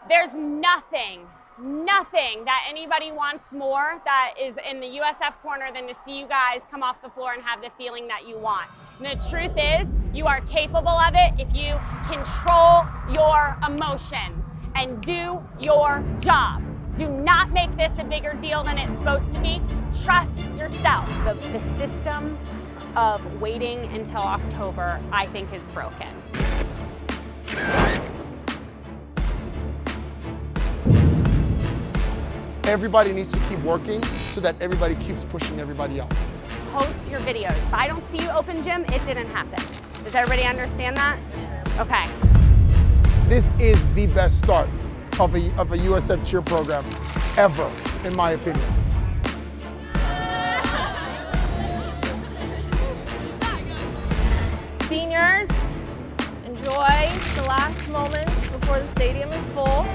There's nothing that anybody wants more that is in the USF corner than to see you guys come off the floor and have the feeling that you want. And the truth is, you are capable of it if you control your emotions and do your job. Do not make this a bigger deal than it's supposed to be. Trust yourself. The system of waiting until October, I think, is broken. Everybody needs to keep working so that everybody keeps pushing everybody else. Post your videos. If I don't see you open gym, it didn't happen. Does everybody understand that? Okay. This is the best start of a USF cheer program ever, in my opinion. Seniors, enjoy the last moments before the stadium is full.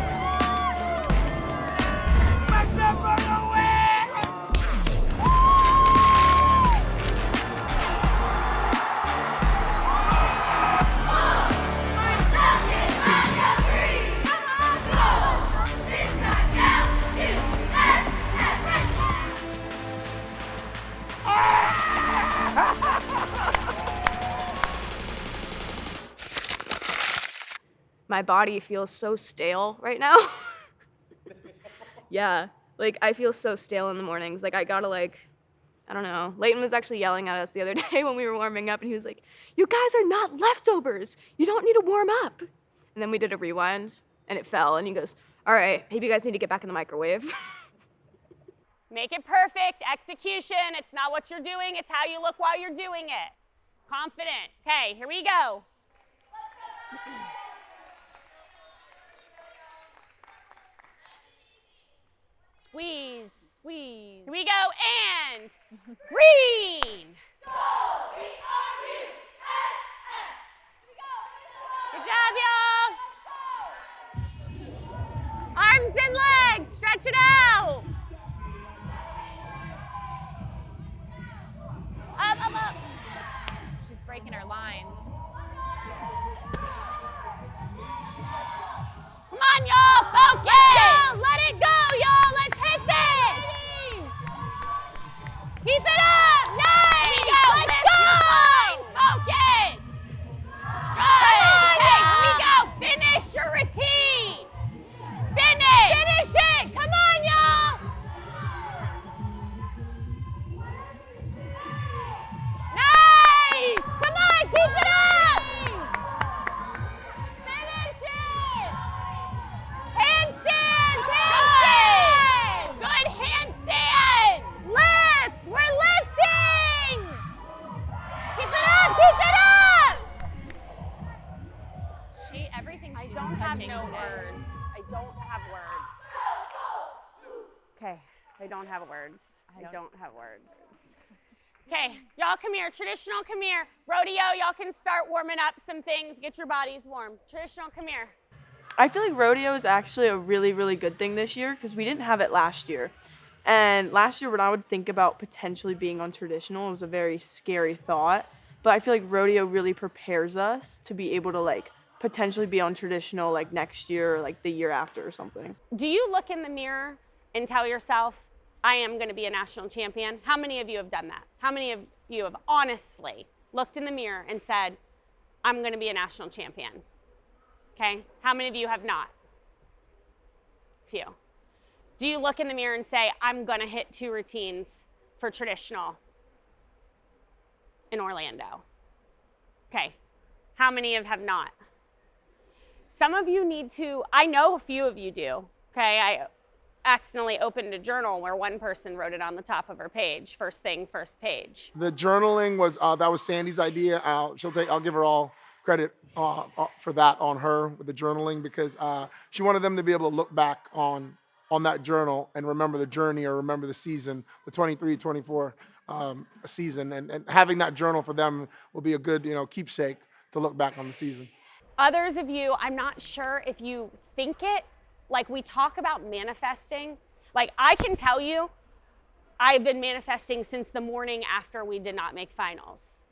My body feels so stale right now. Yeah, like I feel so stale in the mornings. Like I gotta I don't know. Leighton was actually yelling at us the other day when we were warming up and he was like, "You guys are not leftovers. You don't need to warm up." And then we did a rewind and it fell and he goes, "All right, maybe you guys need to get back in the microwave." Make it perfect. Execution. It's not what you're doing. It's how you look while you're doing it. Confident. Okay, here we go. Squeeze, squeeze. Here we go, and green. Good job, y'all. Arms and legs, stretch it out. Up, up, up. She's breaking her lines. Come on, y'all, focus. Let's go. Let it go, y'all. Let's hit this. Keep it up. Nice. Let's go. Focus. Good. Okay, here we go. Finish your routine. Finish it. Come on, y'all. Nice. Come on, keep it up. Finish it. Handstands. Handstands. Good handstands. Lift. We're lifting. Keep it up. Keep it up. Everything she's touching today. I don't have words. Okay, I don't have words. I don't have words. Okay, y'all come here. Traditional, come here. Rodeo, y'all can start warming up some things. Get your bodies warm. Traditional, come here. I feel like rodeo is actually a really, really good thing this year because we didn't have it last year. And last year when I would think about potentially being on traditional, it was a very scary thought. But I feel like rodeo really prepares us to be able to potentially be on traditional next year or the year after or something. Do you look in the mirror and tell yourself, I am going to be a national champion? How many of you have done that? How many of you have honestly looked in the mirror and said, I'm going to be a national champion? Okay, how many of you have not? Few. Do you look in the mirror and say, I'm going to hit 2 routines for traditional in Orlando? Okay, how many have not? Some of you need to, I know a few of you do, okay? I accidentally opened a journal where one person wrote it on the top of her page, first thing, first page. The journaling was, that was Sandy's idea. I'll give her all credit for that on her with the journaling because she wanted them to be able to look back on that journal and remember the journey or remember the season, the 23-24 season. And having that journal for them will be a good, keepsake to look back on the season. Others of you, I'm not sure if you think it, we talk about manifesting. I can tell you, I've been manifesting since the morning after we did not make finals.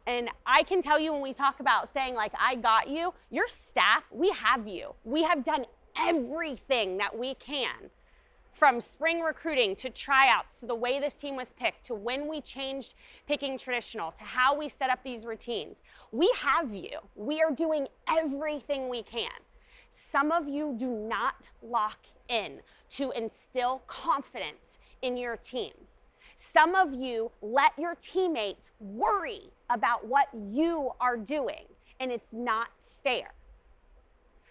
And I can tell you when we talk about saying I got you, your staff, we have you. We have done everything that we can, from spring recruiting to tryouts to the way this team was picked to when we changed picking traditional to how we set up these routines. We have you. We are doing everything we can. Some of you do not lock in to instill confidence in your team. Some of you let your teammates worry about what you are doing, and it's not fair.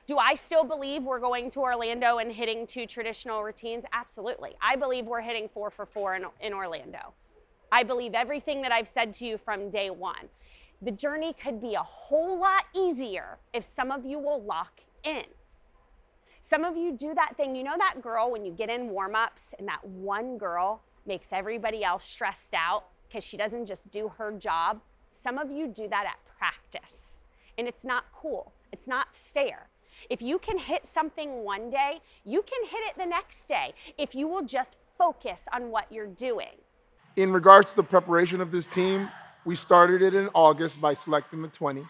Do I still believe we're going to Orlando and hitting 2 traditional routines? Absolutely. I believe we're hitting 4 for 4 in Orlando. I believe everything that I've said to you from day one. The journey could be a whole lot easier if some of you will lock in. Some of you do that thing, you know that girl when you get in warm-ups and that one girl makes everybody else stressed out because she doesn't just do her job? Some of you do that at practice, and it's not cool. It's not fair. If you can hit something one day, you can hit it the next day if you will just focus on what you're doing. In regards to the preparation of this team, we started it in August by selecting the 20.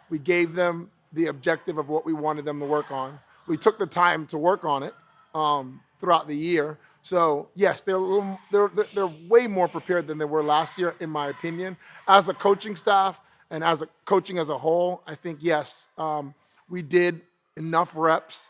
We gave them the objective of what we wanted them to work on. We took the time to work on it throughout the year. So yes, they're way more prepared than they were last year, in my opinion. As a coaching staff and as a coaching as a whole, I think yes, we did enough reps,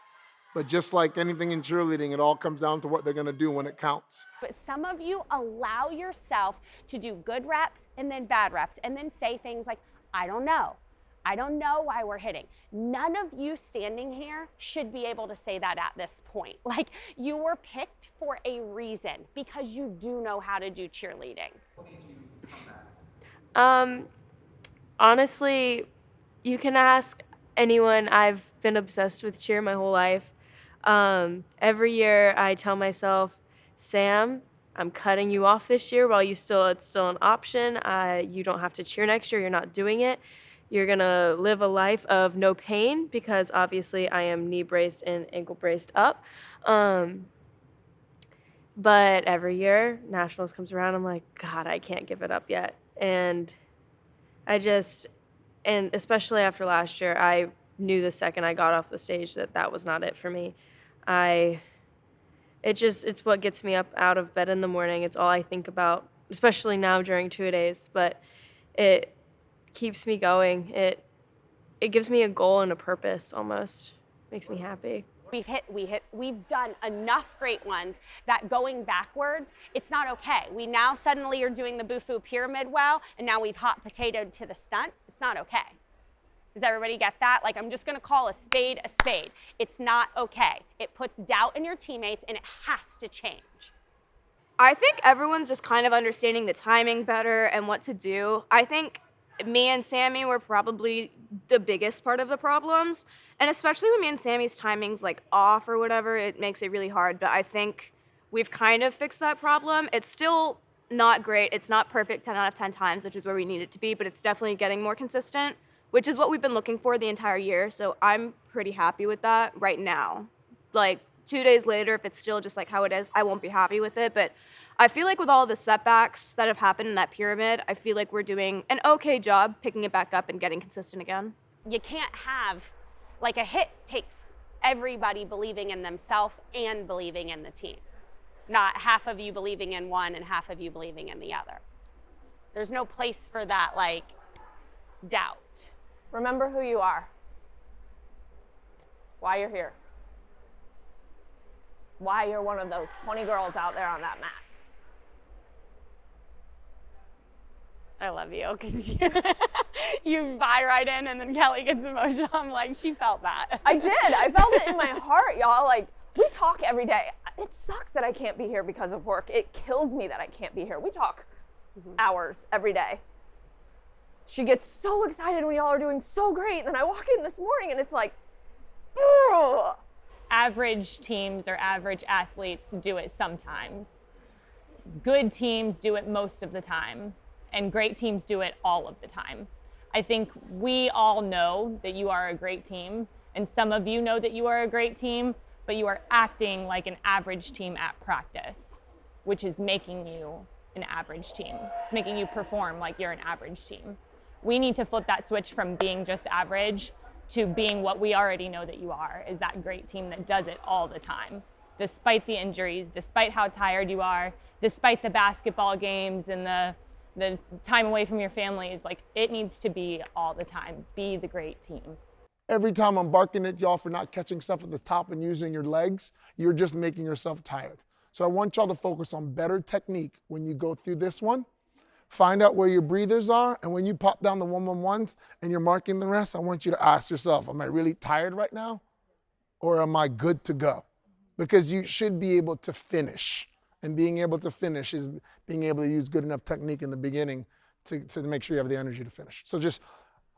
but just like anything in cheerleading, it all comes down to what they're gonna do when it counts. But some of you allow yourself to do good reps and then bad reps and then say things like, I don't know. I don't know why we're hitting. None of you standing here should be able to say that at this point. Like, you were picked for a reason because you do know how to do cheerleading. Honestly, you can ask anyone. I've been obsessed with cheer my whole life. Every year I tell myself, Sam, I'm cutting you off this year while it's still an option. You don't have to cheer next year. You're not doing it. You're going to live a life of no pain because obviously I am knee braced and ankle braced up. But every year nationals comes around, I'm like, God, I can't give it up yet. And especially after last year, I knew the second I got off the stage that was not it for me. It's what gets me up out of bed in the morning. It's all I think about, especially now during 2-a-days, but it keeps me going. It gives me a goal and a purpose almost. Makes me happy. We've done enough great ones that going backwards, it's not okay. We now suddenly are doing the Bufu pyramid well, and now we've hot potatoed to the stunt. It's not okay. Does everybody get that? Like, I'm just gonna call a spade a spade. It's not okay. It puts doubt in your teammates, and it has to change. I think everyone's just kind of understanding the timing better and what to do. I think me and Sammy were probably the biggest part of the problems. And especially when me and Sammy's timing's like off or whatever, it makes it really hard. But I think we've kind of fixed that problem. It's still not great. It's not perfect 10 out of 10 times, which is where we need it to be, but it's definitely getting more consistent, which is what we've been looking for the entire year. So I'm pretty happy with that right now. Like 2 days later, if it's still just like how it is, I won't be happy with it. But I feel like with all the setbacks that have happened in that pyramid, I feel like we're doing an okay job picking it back up and getting consistent again. You can't have, like, a hit takes everybody believing in themselves and believing in the team. Not half of you believing in one and half of you believing in the other. There's no place for that, like, doubt. Remember who you are. Why you're here. Why you're one of those 20 girls out there on that mat. I love you, because you buy right in, and then Kelly gets emotional. I'm like, she felt that. I did. I felt it in my heart, y'all. Like, we talk every day. It sucks that I can't be here because of work. It kills me that I can't be here. We talk hours every day. She gets so excited when y'all are doing so great. And then I walk in this morning, and it's like, ugh. Average teams or average athletes do it sometimes. Good teams do it most of the time. And great teams do it all of the time. I think we all know that you are a great team, and some of you know that you are a great team, but you are acting like an average team at practice, which is making you an average team. It's making you perform like you're an average team. We need to flip that switch from being just average to being what we already know that you are, is that great team that does it all the time. Despite the injuries, despite how tired you are, despite the basketball games and the time away from your families, like it needs to be all the time. Be the great team. Every time I'm barking at y'all for not catching stuff at the top and using your legs, you're just making yourself tired. So I want y'all to focus on better technique when you go through this one. Find out where your breathers are, and when you pop down the 1-1-1s and you're marking the rest, I want you to ask yourself, am I really tired right now? Or am I good to go? Because you should be able to finish. And being able to finish is being able to use good enough technique in the beginning to make sure you have the energy to finish. So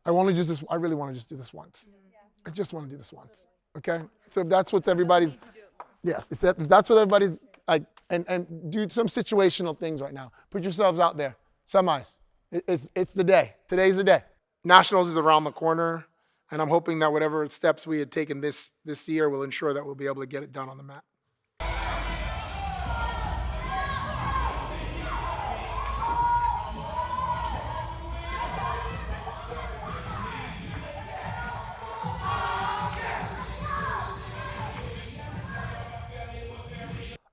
I really want to just do this once. I just want to do this once, okay? So if that's what everybody's, yes, if that's what everybody's, like, and do some situational things right now. Put yourselves out there, semis. It's the day. Today's the day. Nationals is around the corner, and I'm hoping that whatever steps we had taken this year will ensure that we'll be able to get it done on the mat.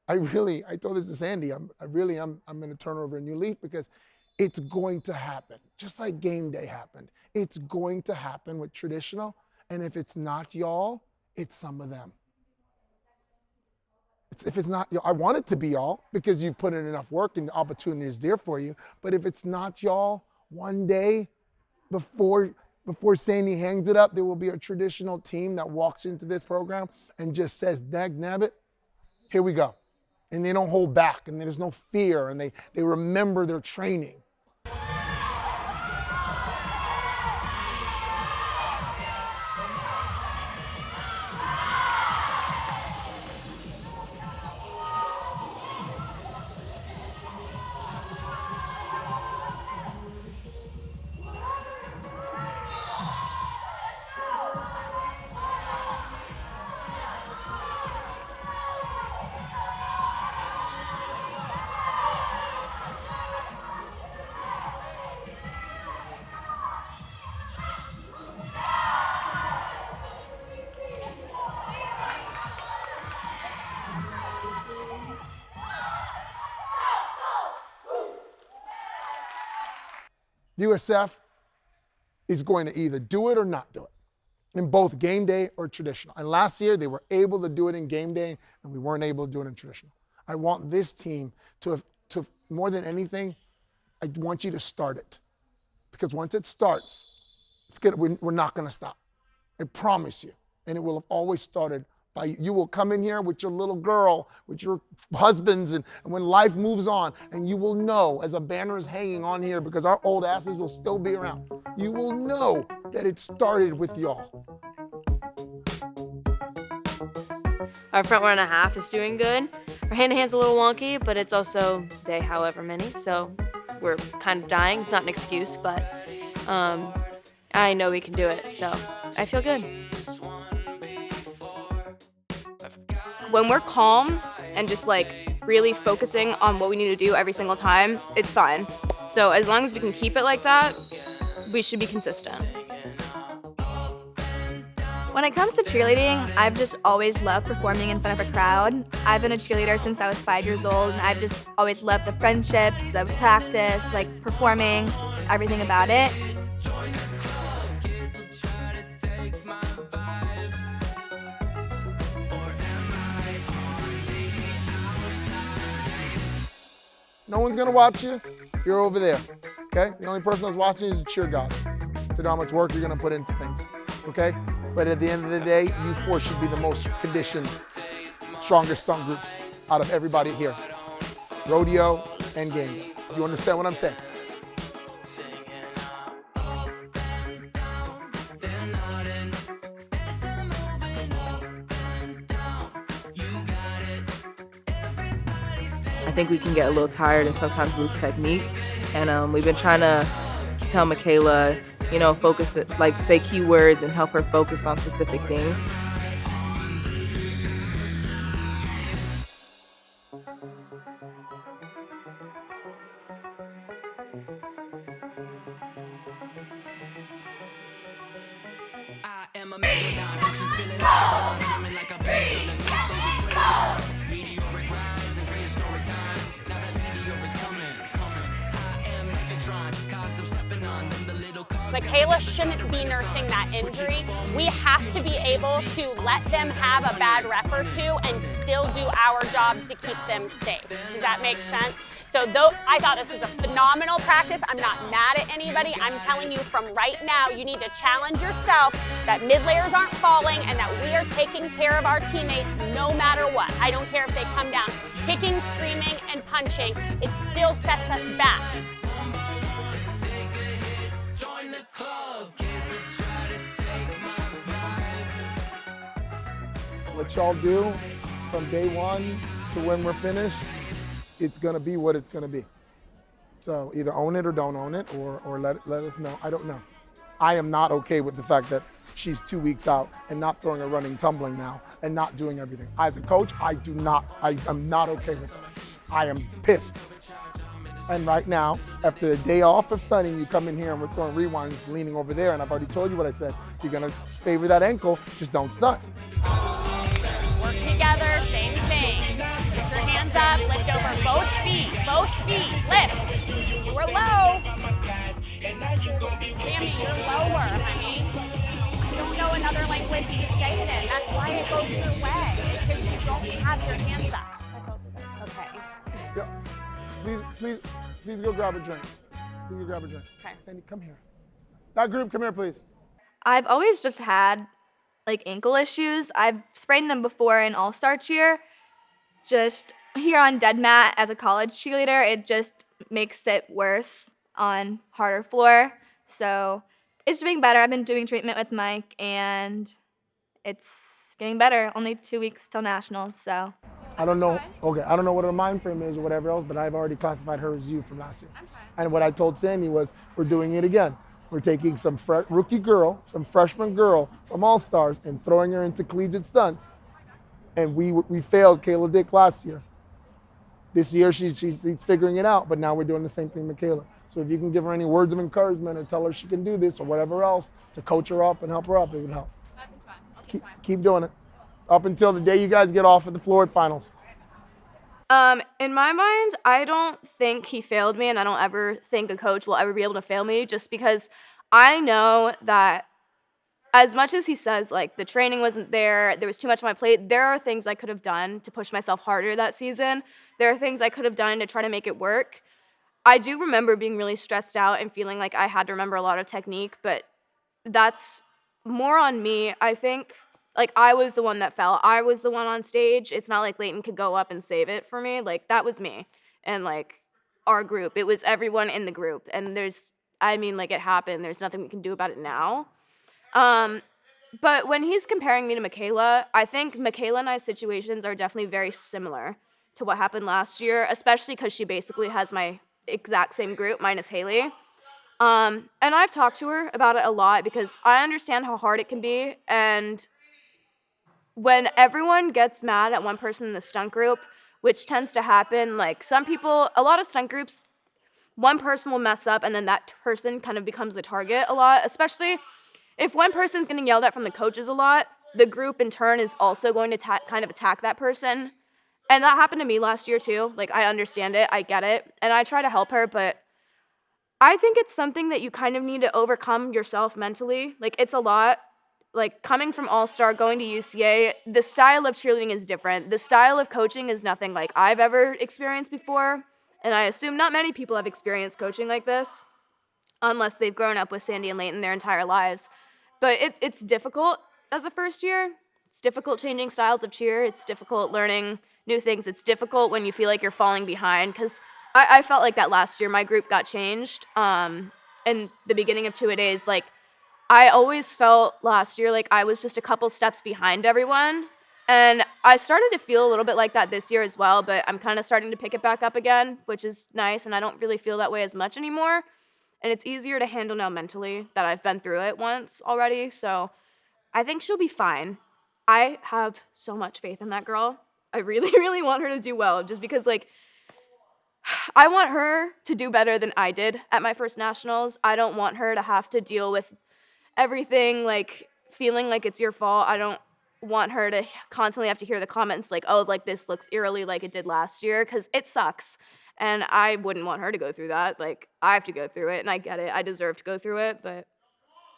I told this to Sandy, I'm going to turn over a new leaf because it's going to happen. Just like game day happened. It's going to happen with traditional. And if it's not y'all, it's some of them. If it's not y'all, I want it to be y'all because you've put in enough work and the opportunity is there for you. But if it's not y'all, one day before Sandy hangs it up, there will be a traditional team that walks into this program and just says, dag nabbit, here we go. And they don't hold back, and there's no fear, and they remember their training. USF is going to either do it or not do it in both game day or traditional. And last year, they were able to do it in game day, and we weren't able to do it in traditional. I want this team to more than anything, I want you to start it. Because once it starts, we're not going to stop. I promise you. And it will have always started by you. You will come in here with your little girl, with your husbands, and when life moves on, and you will know as a banner is hanging on here because our old asses will still be around. You will know that it started with y'all. Our front 1.5 is doing good. Our hand-to-hand's a little wonky, but it's also day however many, so we're kind of dying. It's not an excuse, but I know we can do it, so I feel good. When we're calm and just like really focusing on what we need to do every single time, it's fine. So as long as we can keep it like that, we should be consistent. When it comes to cheerleading, I've just always loved performing in front of a crowd. I've been a cheerleader since I was 5 years old, and I've just always loved the friendships, the practice, like performing, everything about it. No one's gonna watch you. You're over there, okay? The only person that's watching is the cheer gods. To know how much work you're gonna put into things, okay? But at the end of the day, you four should be the most conditioned, strongest stunt groups out of everybody here. Rodeo and game day. You understand what I'm saying? I think we can get a little tired and sometimes lose technique. And we've been trying to tell Michaela, focus, like say keywords and help her focus on specific things. I am Michaela shouldn't be nursing that injury. We have to be able to let them have a bad rep or two and still do our jobs to keep them safe. Does that make sense? So I thought this was a phenomenal practice. I'm not mad at anybody. I'm telling you from right now, you need to challenge yourself that mid layers aren't falling and that we are taking care of our teammates no matter what. I don't care if they come down kicking, screaming, and punching. It still sets us back. What y'all do from day one to when we're finished, it's gonna be what it's gonna be. So either own it or don't own it, or let us know. I don't know. I am not okay with the fact that she's 2 weeks out and not throwing a running tumbling now and not doing everything. As a coach, I am not okay with it. I am pissed. And right now, after the day off of stunning, you come in here and we're throwing rewinds, leaning over there, and I've already told you what I said. If you're gonna favor that ankle, just don't stunt. Work together, same thing. Put your hands up, lift over both feet, lift. You were low. Sammy, you're lower, honey. I don't know another language to say it in. That's why it goes your way, because you don't have your hands up. Okay. Yeah. Please go grab a drink. Please go grab a drink. Okay. Sandy, come here. That group, come here, please. I've always just had like ankle issues. I've sprained them before in all-star cheer. Just here on dead mat as a college cheerleader, it just makes it worse on harder floor. So it's doing better. I've been doing treatment with Mike and it's getting better. Only 2 weeks till nationals, so. I don't know. Okay, I don't know what her mind frame is or whatever else, but I've already classified her as you from last year. And what I told Sandy was, we're doing it again. We're taking some rookie girl, some freshman girl from All Stars, and throwing her into collegiate stunts. And we failed Kayla Dick last year. This year she's figuring it out, but now we're doing the same thing with Kayla. So if you can give her any words of encouragement or tell her she can do this or whatever else to coach her up and help her up, it would help. Keep doing it. Up until the day you guys get off at the floor at finals. In my mind, I don't think he failed me, and I don't ever think a coach will ever be able to fail me, just because I know that as much as he says, like, the training wasn't there was too much on my plate, there are things I could have done to push myself harder that season. There are things I could have done to try to make it work. I do remember being really stressed out and feeling like I had to remember a lot of technique, but that's more on me, I think. Like, I was the one that fell. I was the one on stage. It's not like Leighton could go up and save it for me. Like, that was me. And, like, our group. It was everyone in the group. And it happened. There's nothing we can do about it now. But when he's comparing me to Michaela, I think Michaela and I's situations are definitely very similar to what happened last year, especially because she basically has my exact same group, minus Haley. And I've talked to her about it a lot because I understand how hard it can be. And when everyone gets mad at one person in the stunt group, which tends to happen, like a lot of stunt groups, one person will mess up and then that person kind of becomes the target a lot, especially if one person's getting yelled at from the coaches a lot, the group in turn is also going to kind of attack that person. And that happened to me last year too. Like, I understand it, I get it, and I try to help her, but I think it's something that you kind of need to overcome yourself mentally. Like, it's a lot. Like, coming from All-Star, going to UCA, the style of cheerleading is different. The style of coaching is nothing like I've ever experienced before, and I assume not many people have experienced coaching like this, unless they've grown up with Sandy and Leighton their entire lives. But it's difficult as a first year. It's difficult changing styles of cheer. It's difficult learning new things. It's difficult when you feel like you're falling behind, because I felt like that last year. My group got changed in the beginning of two-a-days. Like, I always felt last year like I was just a couple steps behind everyone. And I started to feel a little bit like that this year as well, but I'm kind of starting to pick it back up again, which is nice, and I don't really feel that way as much anymore. And it's easier to handle now mentally that I've been through it once already, so I think she'll be fine. I have so much faith in that girl. I really, really want her to do well, just because, like, I want her to do better than I did at my first nationals. I don't want her to have to deal with everything, like, feeling like it's your fault. I don't want her to constantly have to hear the comments like, oh, like this looks eerily like it did last year, because it sucks. And I wouldn't want her to go through that. Like, I have to go through it, and I get it. I deserve to go through it, but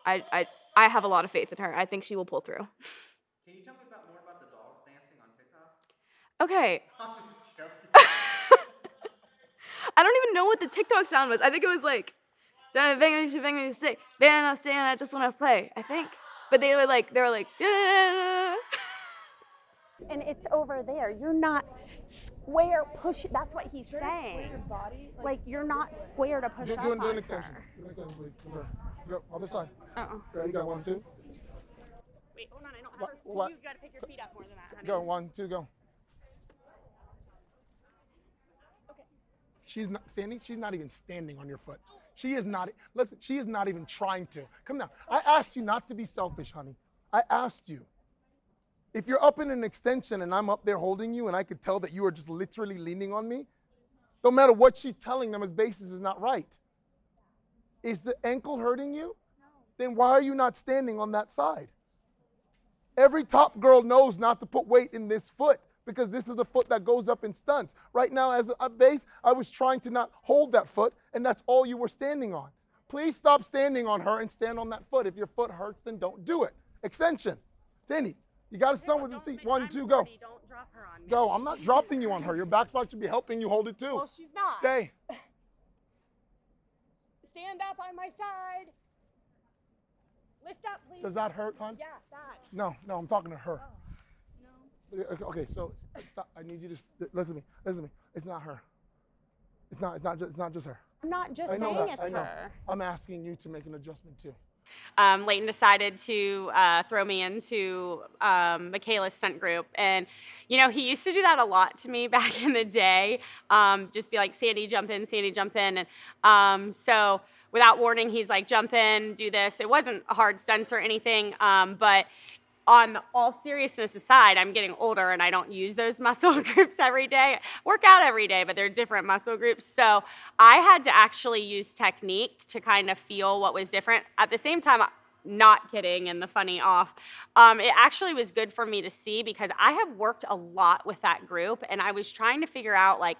I have a lot of faith in her. I think she will pull through. Can you tell me more about the dogs dancing on TikTok? Okay. I'm just joking. I don't even know what the TikTok sound was. I think it was like, I just want to play, I think. But they were like, yeah. And it's over there. You're not square push. That's what he's saying. Your body, Like you're not square to push up Do an on extension. her. Do an extension, please. Go, other side. Uh-oh. Ready, go, 1, 2. Wait, hold on. I don't have her. What? You gotta pick your feet up more than that, honey. Go, 1, 2, go. Okay. She's not, Sandy, she's not even standing on your foot. She is not, listen, she is not even trying to. Come down. I asked you not to be selfish, honey. I asked you. If you're up in an extension and I'm up there holding you and I could tell that you are just literally leaning on me, no matter what she's telling them, his basis is not right. Is the ankle hurting you? No. Then why are you not standing on that side? Every top girl knows not to put weight in this foot because this is the foot that goes up in stunts. Right now, as a base, I was trying to not hold that foot, and that's all you were standing on. Please stop standing on her and stand on that foot. If your foot hurts, then don't do it. Extension. Sandy, you got to stunt with the feet. 1, 2, go. Don't drop her on me. Go. I'm not dropping you on her. Your back spot should be helping you hold it too. Well, she's not. Stay. Stand up on my side. Lift up, please. Does that hurt, hon? Yeah, that. No, I'm talking to her. No. Okay, so stop. I need you to listen to me. Listen to me. It's not her. It's not just her. I'm not just I know saying that. it's I know. her. I'm asking you to make an adjustment too. Leighton decided to throw me into Michaela's stunt group. And, you know, he used to do that a lot to me back in the day. Just be like, Sandy, jump in, Sandy, jump in. And so without warning, he's like, jump in, do this. It wasn't a hard stunts or anything, but on all seriousness aside, I'm getting older and I don't use those muscle groups every day. Work out every day, but they're different muscle groups. So I had to actually use technique to kind of feel what was different. At the same time, not kidding and the funny off, it actually was good for me to see because I have worked a lot with that group and I was trying to figure out like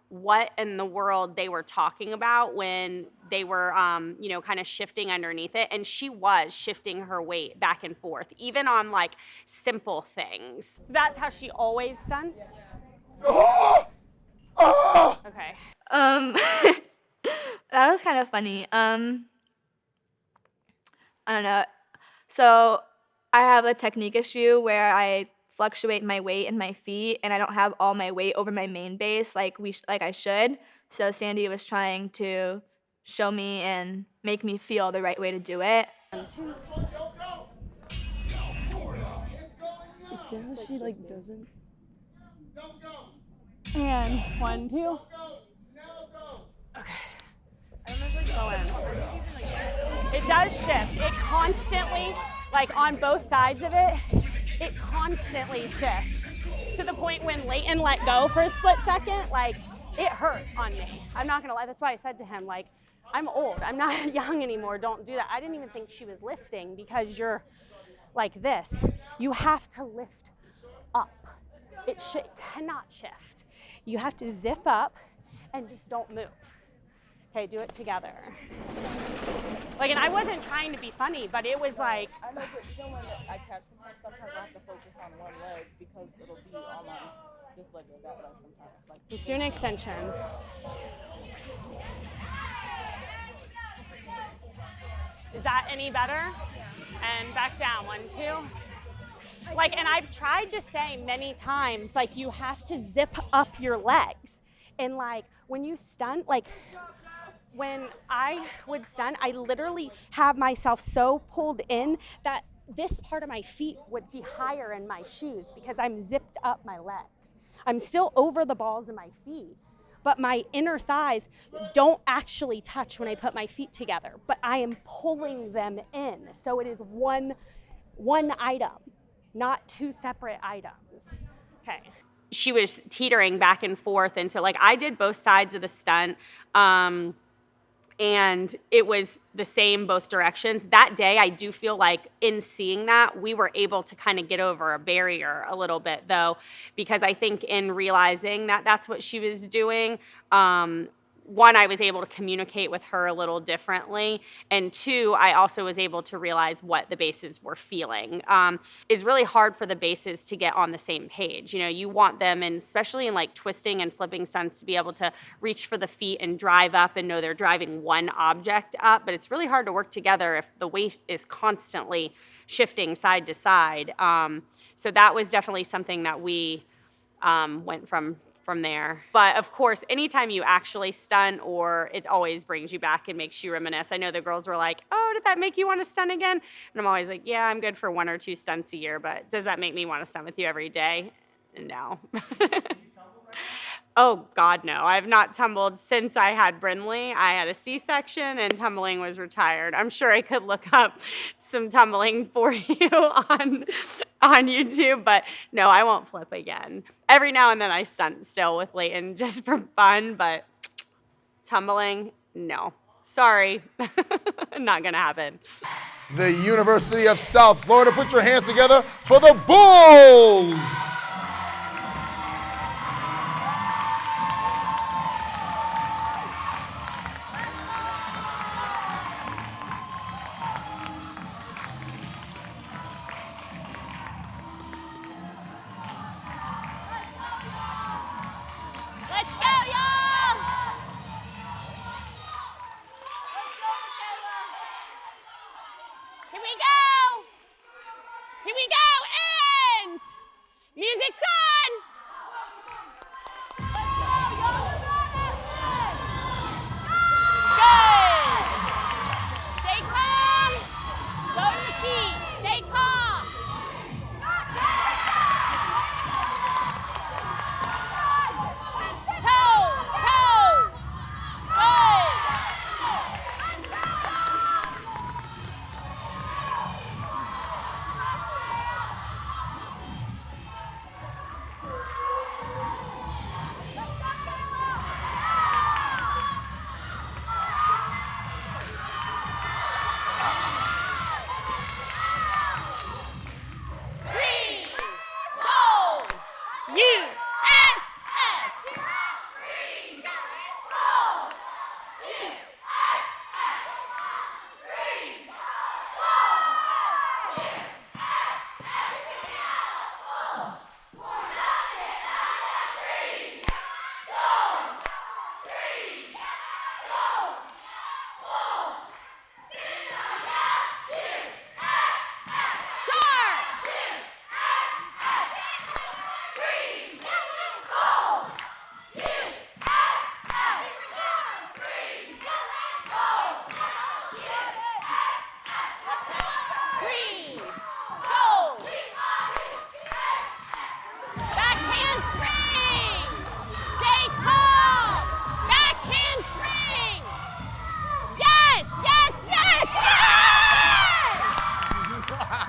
what in the world they were talking about when they were, you know, kind of shifting underneath it. And she was shifting her weight back and forth, even on like simple things. So that's how she always stunts? Oh! Oh! Okay. That was kind of funny. I don't know. So I have a technique issue where I fluctuate my weight in my feet, and I don't have all my weight over my main base like I should. So Sandy was trying to show me and make me feel the right way to do it. It's because she like doesn't. And 1, 2. I don't know if like go in. It does shift. It constantly, like on both sides of it, it constantly shifts to the point when Leighton let go for a split second, like it hurt on me. I'm not gonna lie, that's why I said to him, like, I'm old, I'm not young anymore, don't do that. I didn't even think she was lifting because you're like this. You have to lift up. It cannot shift. You have to zip up and just don't move. Okay, do it together. Like, and I wasn't trying to be funny, but it was like. I know, but you know when I catch sometimes I have to focus on one leg because it'll be on my this leg or that leg sometimes. Like Just do an extension. Is that any better? And back down, 1, 2. Like, and I've tried to say many times, like, you have to zip up your legs. And like, when you stunt, like, when I would stunt, I literally have myself so pulled in that this part of my feet would be higher in my shoes because I'm zipped up my legs. I'm still over the balls of my feet, but my inner thighs don't actually touch when I put my feet together, but I am pulling them in. So it is one item, not 2 separate items. Okay. She was teetering back and forth, and so like I did both sides of the stunt. and it was the same both directions. That day, I do feel like in seeing that, we were able to kind of get over a barrier a little bit, though, because I think in realizing that that's what she was doing, one, I was able to communicate with her a little differently, and two, I also was able to realize what the bases were feeling. It's really hard for the bases to get on the same page. You know, you want them, and especially in like twisting and flipping stunts, to be able to reach for the feet and drive up and know they're driving one object up, but it's really hard to work together if the weight is constantly shifting side to side. So that was definitely something that we went from there. But of course, anytime you actually stunt, or it always brings you back and makes you reminisce. I know the girls were like, oh, did that make you want to stunt again? And I'm always like, yeah, I'm good for 1 or 2 stunts a year, but does that make me want to stunt with you every day? No. Oh, God, no. I have not tumbled since I had Brindley. I had a C-section and tumbling was retired. I'm sure I could look up some tumbling for you on YouTube, but no, I won't flip again. Every now and then I stunt still with Leighton just for fun, but tumbling, no. Sorry. Not going to happen. The University of South Florida, put your hands together for the Bulls! Let's go, y'all! Here we go! Here we go! And music's on! Good! Stay calm! Go to the feet! Stay calm! Toes! Toes! Good! Green, gold, USF! Sharp! Green, gold. Back handsprings. Stay calm. Back handsprings. Yes, yes, yes, yes.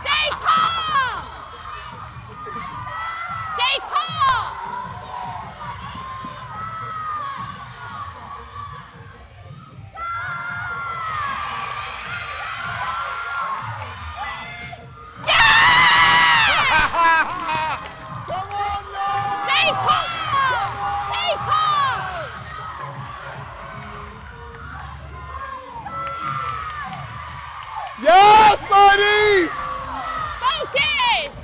Stay calm. Stay calm. Come on, y'all! Stay calm. Stay calm. Yes, ladies! Focus.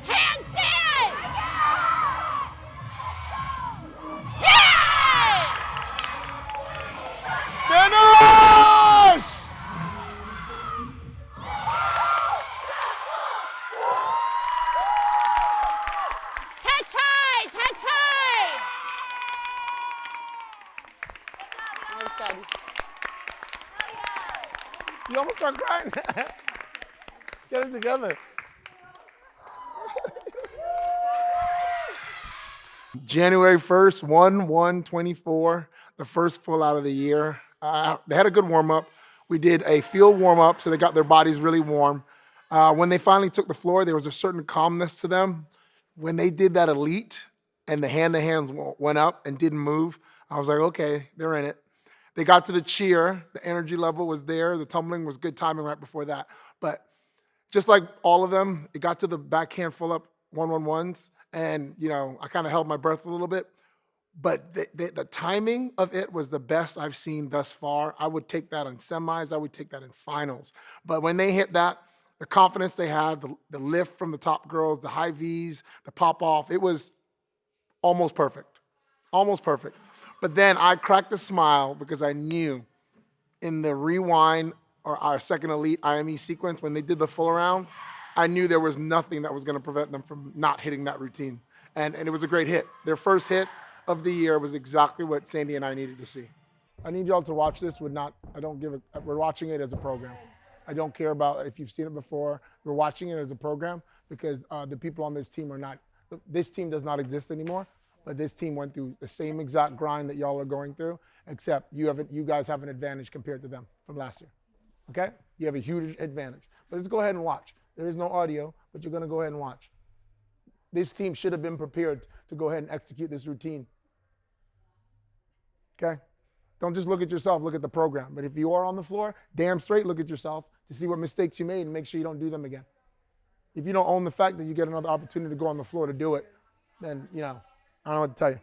Handstand. Yes. Finish! Catch high. Catch high. That was good. You almost start crying. Get it together. January 1st, 1/1/24, the first full out of the year. They had a good warm-up. We did a field warm-up, so they got their bodies really warm. When they finally took the floor, there was a certain calmness to them. when they did that elite and the hand-to-hands went up and didn't move, I was like, okay, they're in it. They got to the cheer. The energy level was there. The tumbling was good timing right before that. But just like all of them, it got to the backhand full-up 1-1-1s, and, I kind of held my breath a little bit. But the timing of it was the best I've seen thus far. I would take that in semis. I would take that in finals. But when they hit that, the confidence they had, the lift from the top girls, the high Vs, the pop-off, it was almost perfect. Almost perfect. But then I cracked a smile because I knew in the rewind or our second elite IME sequence, when they did the full rounds, I knew there was nothing that was going to prevent them from not hitting that routine. And it was a great hit. Their first hit of the year was exactly what Sandy and I needed to see. I need y'all to watch this. We're watching it as a program. I don't care about if you've seen it before. We're watching it as a program because the people on this team this team does not exist anymore, but this team went through the same exact grind that y'all are going through, except you guys have an advantage compared to them from last year, okay? You have a huge advantage. But let's go ahead and watch. There is no audio, but you're gonna go ahead and watch. This team should have been prepared to go ahead and execute this routine. Okay? Don't just look at yourself, look at the program. But if you are on the floor, damn straight look at yourself to see what mistakes you made and make sure you don't do them again. If you don't own the fact that you get another opportunity to go on the floor to do it, then, I don't know what to tell you.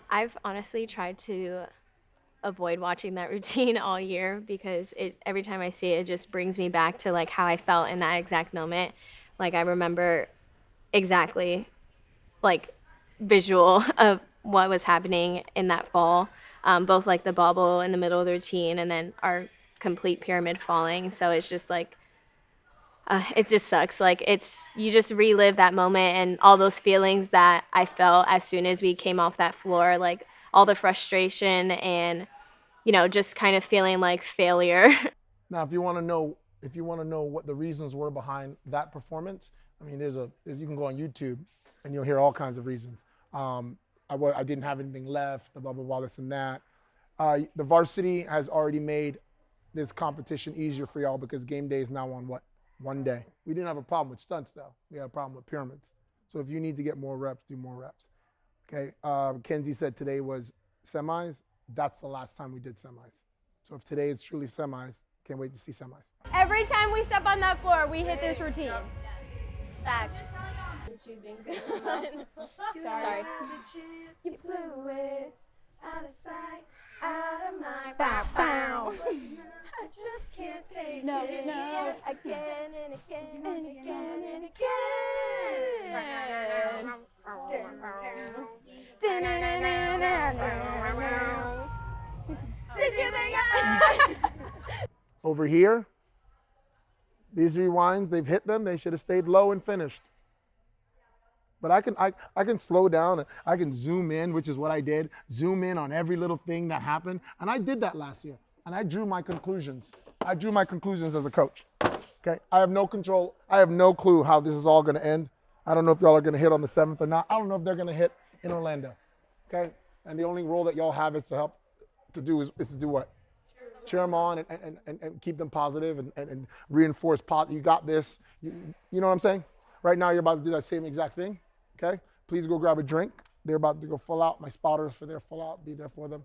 I've honestly tried to avoid watching that routine all year because every time I see it, it just brings me back to like how I felt in that exact moment. Like I remember exactly like visual of what was happening in that fall, both like the bobble in the middle of the routine and then our complete pyramid falling. So it's just like, it just sucks. Like you just relive that moment and all those feelings that I felt as soon as we came off that floor, like all the frustration and, just kind of feeling like failure. Now, if you want to know what the reasons were behind that performance, I mean, you can go on YouTube and you'll hear all kinds of reasons. I didn't have anything left, blah, blah, blah, this and that. The varsity has already made this competition easier for y'all because game day is now on what? One day. We didn't have a problem with stunts though. We had a problem with pyramids. So if you need to get more reps, do more reps. Okay. Kenzie said today was semis. That's the last time we did semis. So if today is truly semis, can't wait to see semis. Every time we step on that floor, we hit this routine. Facts. Sorry. You blew it out of sight, out of mind. Bow, bow. I just can't take No, it. no. Again and again and again and again. Over here, these rewinds, they've hit them. They should have stayed low and finished. But I can slow down. I can zoom in, which is what I did. Zoom in on every little thing that happened. And I did that last year. And I drew my conclusions. I drew my conclusions as a coach. Okay? I have no control. I have no clue how this is all going to end. I don't know if y'all are going to hit on the 7th or not. I don't know if they're going to hit in Orlando. Okay? And the only role that y'all have is to do what? Cheer them on and keep them positive and reinforce you got this. You know what I'm saying? Right now, you're about to do that same exact thing. Okay? Please go grab a drink. They're about to go full out. My spotters for their full out. Be there for them.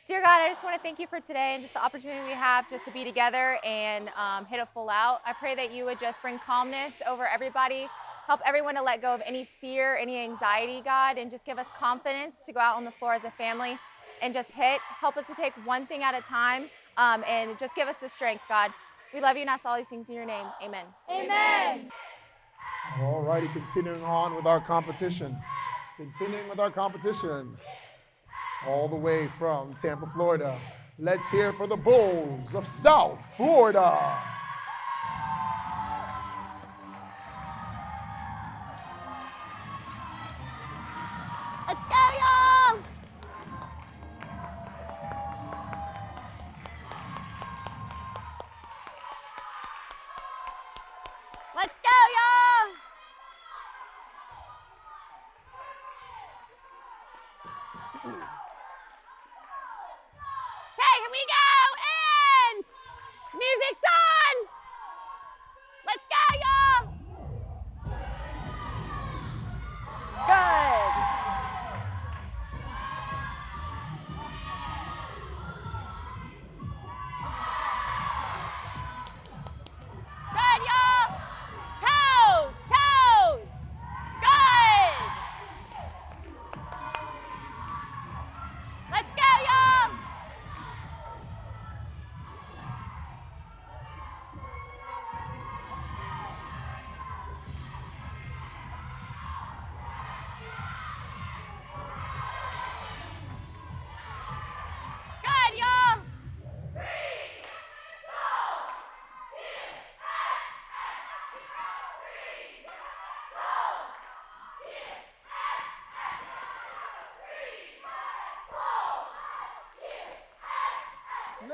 Dear God, I just want to thank you for today and just the opportunity we have just to be together and hit a full out. I pray that you would just bring calmness over everybody, help everyone to let go of any fear, any anxiety, God, and just give us confidence to go out on the floor as a family and just hit. Help us to take one thing at a time and just give us the strength, God. We love you and ask all these things in your name. Amen. Amen. All righty, continuing on with our competition. All the way from Tampa, Florida. Let's hear for the Bulls of South Florida. Let's go, y'all. Let's go, y'all.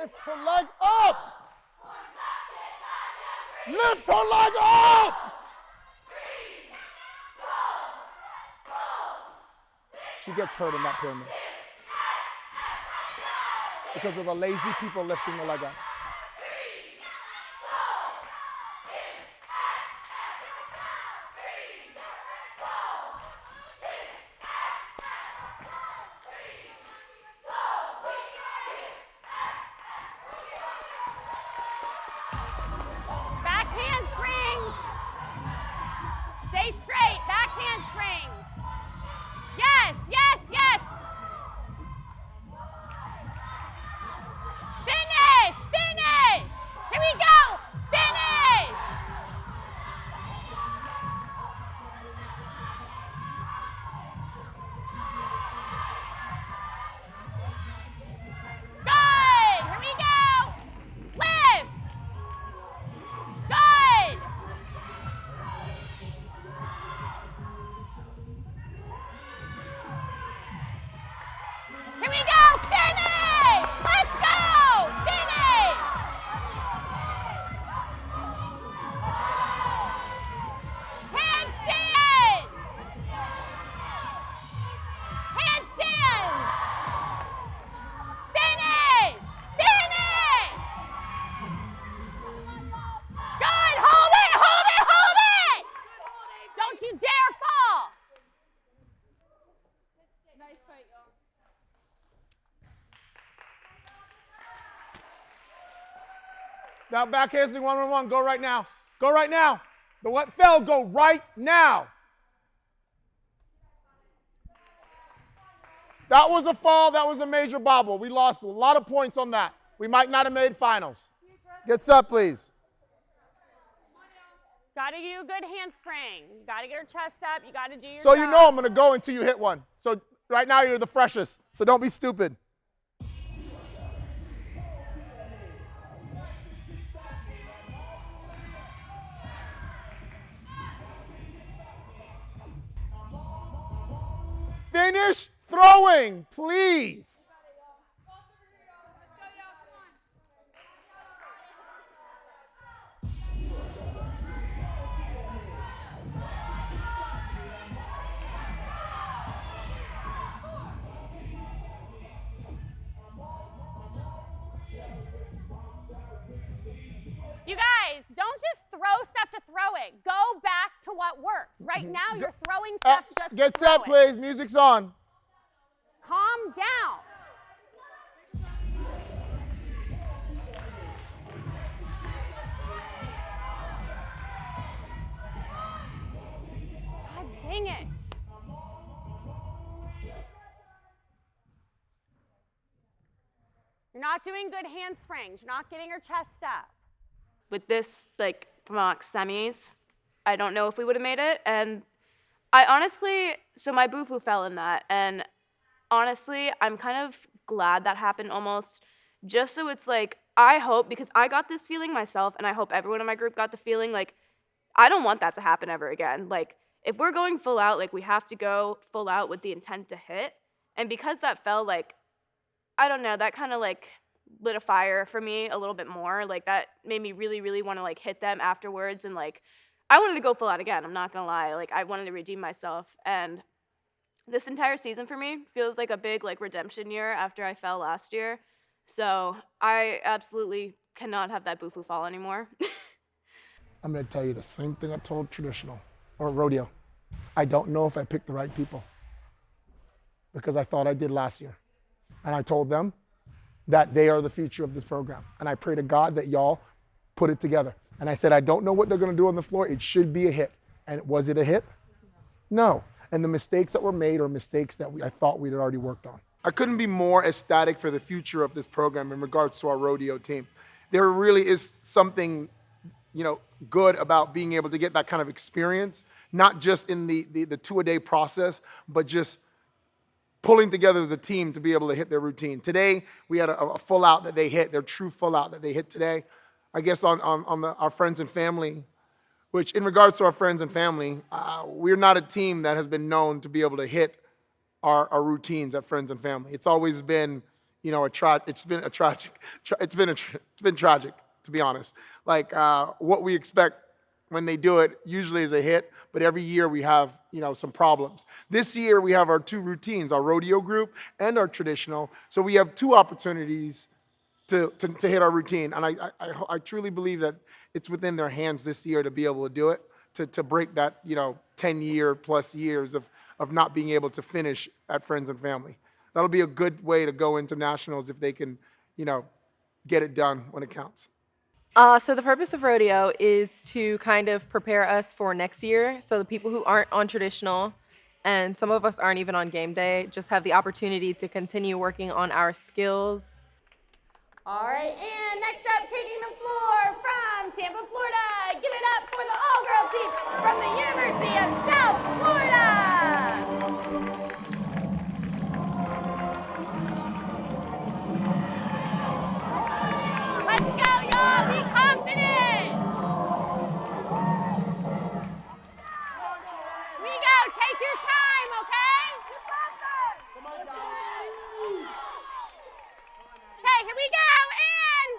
Lift her leg up. Lift her leg up. She gets hurt in that pyramid because of the lazy people lifting the leg up. Back handsprings. Stay straight. Back handsprings. Yes, yes, yes. Finish, finish. Here we go. Finish. Good. Here we go. Lift. Good. Here we go. Finish. Let's go. Finish. Handstands. Handstands. Finish. Finish. Good. Hold it. Hold it. Hold it. Don't you dare fall. Nice fight, y'all. Now back handspring 1-on-1. Go right now. Go right now. The what fell, go right now. That was a fall. That was a major bobble. We lost a lot of points on that. We might not have made finals. Get set, please. Gotta do a good handspring. You gotta get her chest up. You gotta do your So job. you know I'm going to go until you hit one. So right now you're the freshest. So don't be stupid. Finish throwing, please. You guys, don't just throw stuff to throw it. Go back to what works. Right now, you're throwing stuff just Get to throw set, it. please. Music's on. Calm down. God dang it. You're not doing good handsprings. You're not getting her chest up. With this, like, from semis, I don't know if we would have made it. And I honestly, so my boo-foo fell in that. And honestly, I'm kind of glad that happened almost, just so it's like, I hope, because I got this feeling myself, and I hope everyone in my group got the feeling, like, I don't want that to happen ever again. Like, if we're going full out, like, we have to go full out with the intent to hit. And because that fell, like, I don't know, that kind of, like, lit a fire for me a little bit more. Like, that made me really, really want to, like, hit them afterwards. And, like, I wanted to go full out again. I'm not going to lie. Like, I wanted to redeem myself. And this entire season for me feels like a big, like, redemption year after I fell last year. So I absolutely cannot have that boo-foo fall anymore. I'm going to tell you the same thing I told traditional or rodeo. I don't know if I picked the right people because I thought I did last year. And I told them that they are the future of this program. And I pray to God that y'all put it together. And I said, I don't know what they're going to do on the floor. It should be a hit. And was it a hit? No. And the mistakes that were made are mistakes that I thought we'd already worked on. I couldn't be more ecstatic for the future of this program in regards to our rodeo team. There really is something, good about being able to get that kind of experience, not just in the two-a-day process, but just pulling together the team to be able to hit their routine. Today, we had a full out that they hit, their true full out that they hit today. I guess on our friends and family, which in regards to our friends and family, we're not a team that has been known to be able to hit our routines at friends and family. It's always been, you know, it's been tragic, to be honest. Like what we expect when they do it usually is a hit, but every year we have, you know, some problems. This year we have our 2 routines, our rodeo group and our traditional. So we have 2 opportunities to hit our routine. And I truly believe that it's within their hands this year to be able to do it, to break that, you know, 10-year plus years of not being able to finish at Friends and Family. That'll be a good way to go into nationals if they can, you know, get it done when it counts. So the purpose of rodeo is to kind of prepare us for next year. So the people who aren't on traditional, and some of us aren't even on game day, just have the opportunity to continue working on our skills. All right, and next up, taking the floor from Tampa, Florida. Give it up for the all-girl team from the University of South Florida. Let's go, y'all. Be confident. We go. Take your time, okay? Okay, here we go, and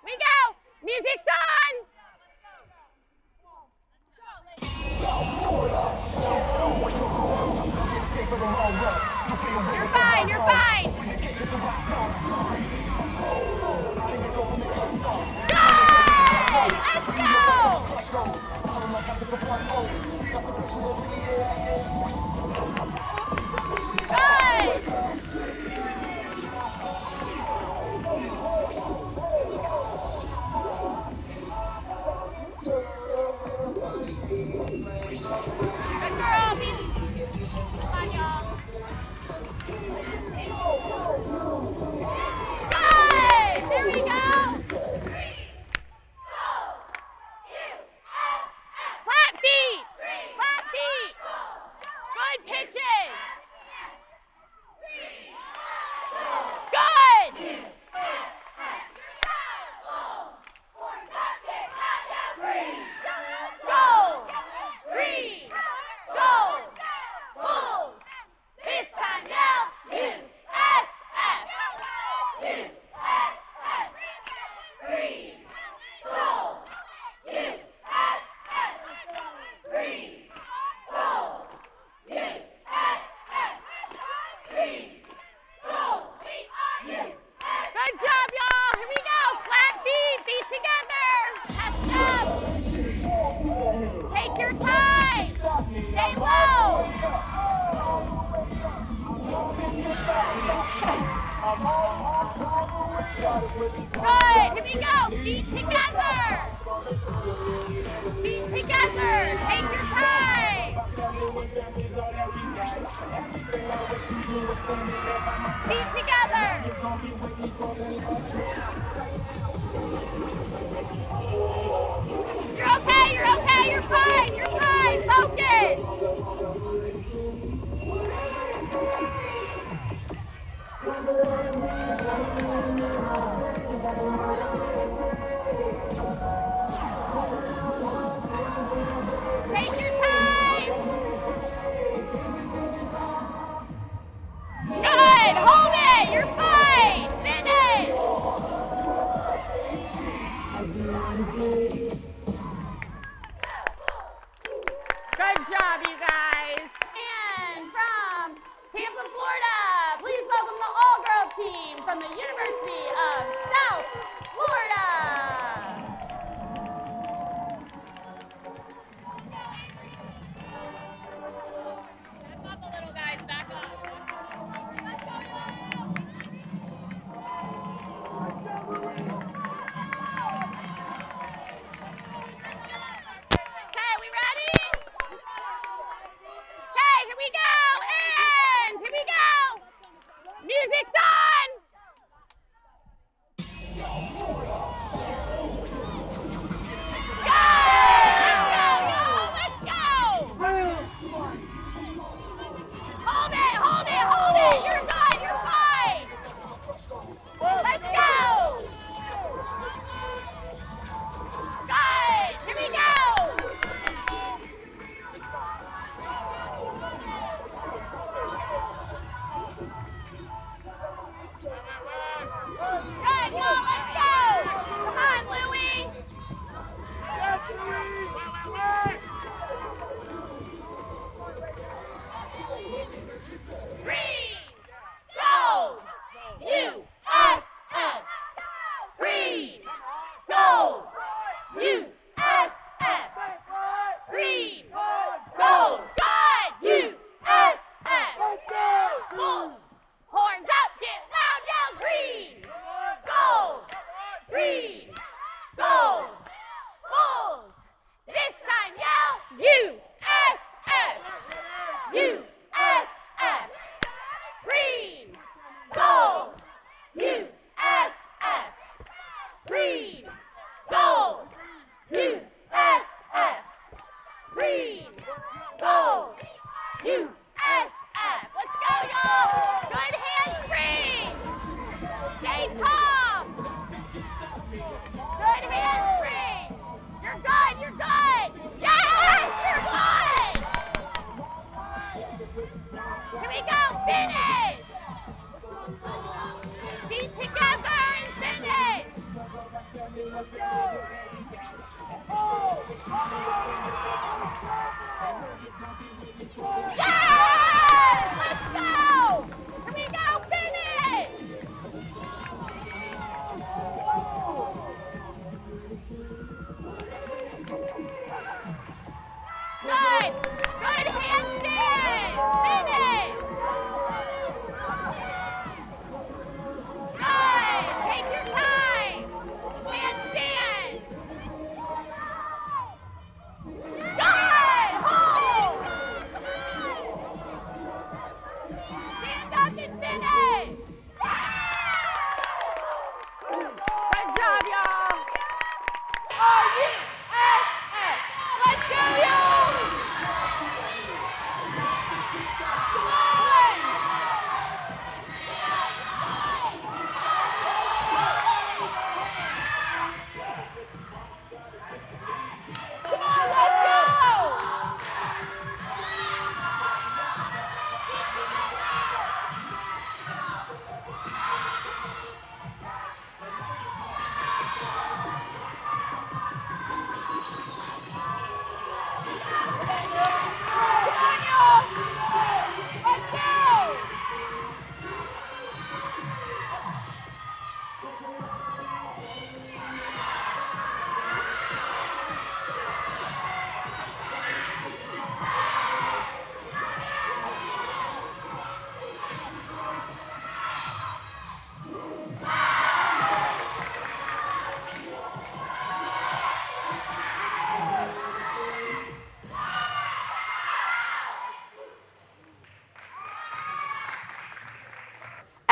we go. Music's on. You're fine, you're fine. Go! Let's go! Good! Good girl, come on, y'all. Good! There we go! Flat feet! Flat feet! Good pitches! Good! Go! Green! Go! Bulls! This time yell USF! USF! Green! Go! USF! Green! Go! USF! Green! Go! Good job, y'all! Here we go! Flat feet! Feet together! Chest up! Take your time! Stay low! Good! Here we go! Feet together! Feet together! Take your time! Feet together! You're okay, you're okay, you're fine, you're fine! Focus! Take your time! Good! Hold it! You're fine!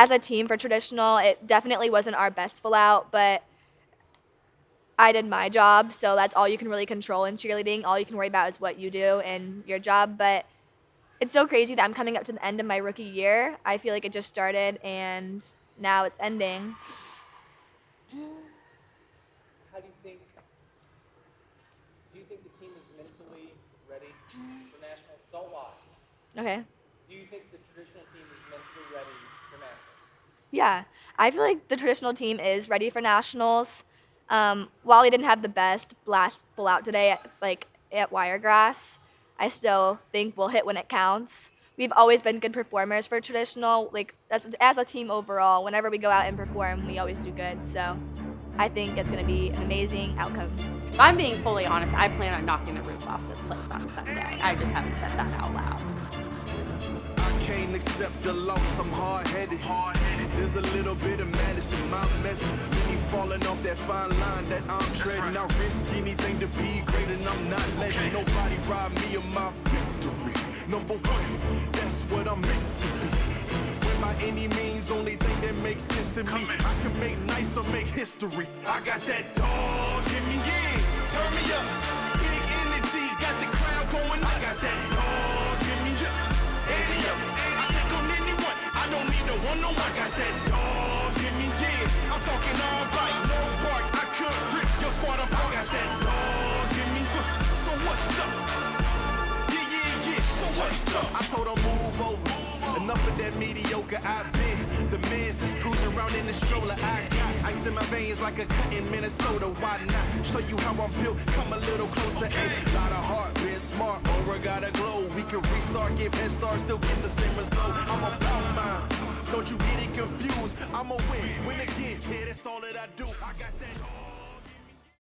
as a team for traditional, it definitely wasn't our best full out, but I did my job, so that's all you can really control in cheerleading. All you can worry about is what you do and your job, but it's so crazy that I'm coming up to the end of my rookie year. I feel like it just started and now it's ending. How do you think the team is mentally ready for nationals? Don't lie. Okay. Do you think the traditional team is mentally ready for nationals? Yeah, I feel like the traditional team is ready for nationals. While we didn't have the best blast full out today, at Wiregrass, I still think we'll hit when it counts. We've always been good performers for traditional. Like as a team overall, whenever we go out and perform, we always do good. So I think it's going to be an amazing outcome. If I'm being fully honest, I plan on knocking the roof off this place on Sunday. I just haven't said that out loud. I can't accept the loss, I'm hard-headed. There's a little bit of madness to my method. Me falling off that fine line that I'm treading. I risk anything to be great, and I'm not letting nobody rob me of my victory. Number one, that's what I'm meant to be. When by any means, only thing that makes sense to me, I can make nice or make history. I got that dog in me, yeah, turn me up. Big energy, got the crowd going nuts. I got that dog in me, yeah, Eddie up. I take on anyone, I don't need no one, no, I got that dog in me, yeah. I'm talking all bite, no bark, I could rip your squad apart. I got that dog in me, so what's up? Yeah, so what's up? I told her move over. Enough of that mediocre I've been. The man since cruising around in the stroller. I got ice in my veins like a cut in Minnesota. Why not show you how I'm built? Come a little closer. A lot of heart, been smart, aura gotta glow. We can restart, give head start, still get the same result. I'm about mine. Don't you get it confused? I'm a win again. Yeah, that's all that I do. I got that.